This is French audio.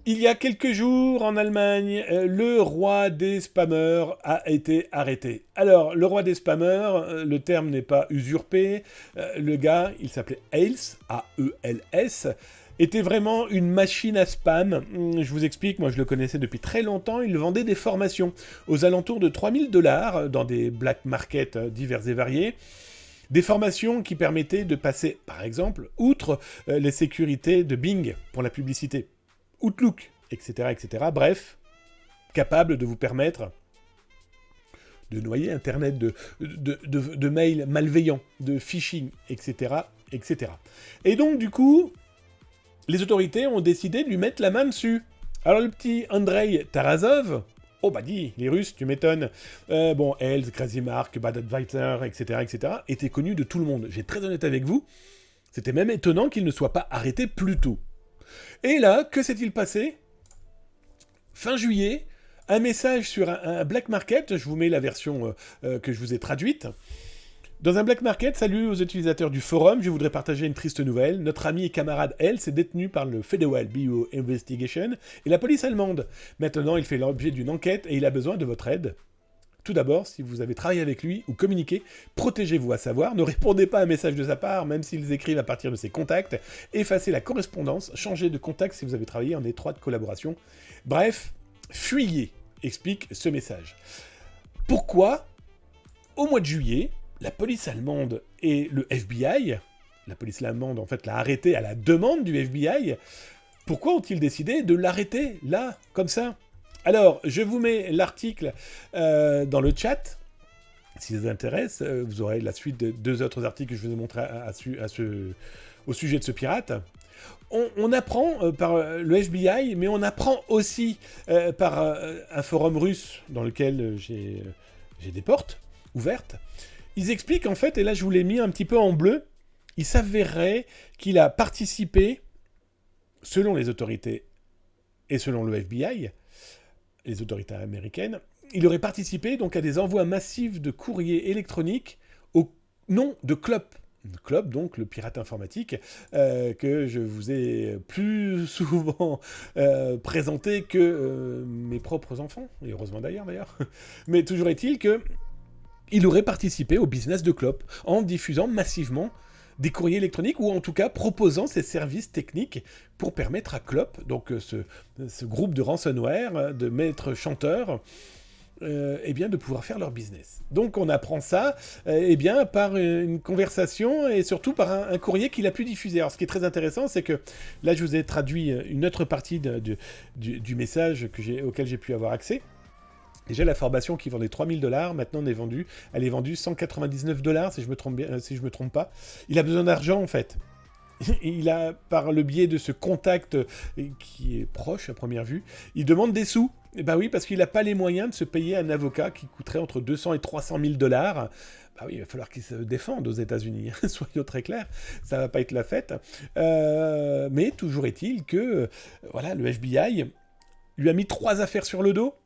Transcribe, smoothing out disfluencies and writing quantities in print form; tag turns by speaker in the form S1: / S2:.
S1: Il y a quelques jours, en Allemagne, le roi des spammers a été arrêté. Alors, le roi des spammers, le terme n'est pas usurpé. Le gars, il s'appelait Aels, A-E-L-S, était vraiment une machine à spam. Je vous explique, moi je le connaissais depuis très longtemps. Il vendait des formations aux alentours de 3 000 $ dans des black markets divers et variés. Des formations qui permettaient de passer, par exemple, outre les sécurités de Bing pour la publicité. Outlook, etc., etc. Bref, capable de vous permettre de noyer Internet de mails malveillants, de phishing, etc., etc. Et donc, du coup, les autorités ont décidé de lui mettre la main dessus. Alors, le petit Andrei Tarasov, oh bah dis, les Russes, tu m'étonnes. Bon, Hells, Crazy Mark, Bad Advisor, etc., etc., étaient connus de tout le monde. J'ai très honnête avec vous, c'était même étonnant qu'il ne soit pas arrêté plus tôt. Et là, que s'est-il passé? Fin juillet, un message sur un black market, je vous mets la version que je vous ai traduite. Dans un black market, salut aux utilisateurs du forum, je voudrais partager une triste nouvelle. Notre ami et camarade Hells est détenu par le Federal Bureau Investigation et la police allemande. Maintenant, il fait l'objet d'une enquête et il a besoin de votre aide. Tout d'abord, si vous avez travaillé avec lui ou communiqué, protégez-vous à savoir, ne répondez pas à un message de sa part, même s'ils écrivent à partir de ses contacts, effacez la correspondance, changez de contact si vous avez travaillé en étroite collaboration. Bref, fuyez, explique ce message. Pourquoi, au mois de juillet, la police allemande et le FBI, la police allemande en fait l'a arrêté à la demande du FBI, pourquoi ont-ils décidé de l'arrêter là, comme ça? Alors, je vous mets l'article dans le chat. Si ça vous intéresse, vous aurez la suite de 2 autres articles que je vous ai montrés au sujet de ce pirate. On apprend par le FBI, mais on apprend aussi par un forum russe dans lequel j'ai des portes ouvertes. Ils expliquent en fait, et là je vous l'ai mis un petit peu en bleu, il s'avérerait qu'il a participé, selon les autorités et selon le FBI, les autorités américaines, il aurait participé donc à des envois massifs de courriers électroniques au nom de Clop. Clop, donc le pirate informatique, que je vous ai plus souvent présenté que mes propres enfants, et heureusement d'ailleurs. Mais toujours est-il que il aurait participé au business de Clop en diffusant massivement des courriers électroniques ou en tout cas proposant ses services techniques pour permettre à Clop, donc ce groupe de ransomware, de maîtres chanteurs, eh bien de pouvoir faire leur business. Donc on apprend ça eh bien, par une conversation et surtout par un courrier qu'il a pu diffuser. Alors ce qui est très intéressant, c'est que là je vous ai traduit une autre partie du message auquel j'ai pu avoir accès. Déjà, la formation qui vendait 3 000 $, maintenant elle est vendue 199 $ si je me trompe bien, si je me trompe pas. Il a besoin d'argent en fait. Il a, par le biais de ce contact qui est proche à première vue, il demande des sous. Et bah oui, parce qu'il n'a pas les moyens de se payer un avocat qui coûterait entre 200 et 300 000 $. Bah oui, il va falloir qu'il se défende aux États-Unis, soyons très clairs, ça va pas être la fête. Mais toujours est-il que voilà, le FBI lui a mis 3 affaires sur le dos.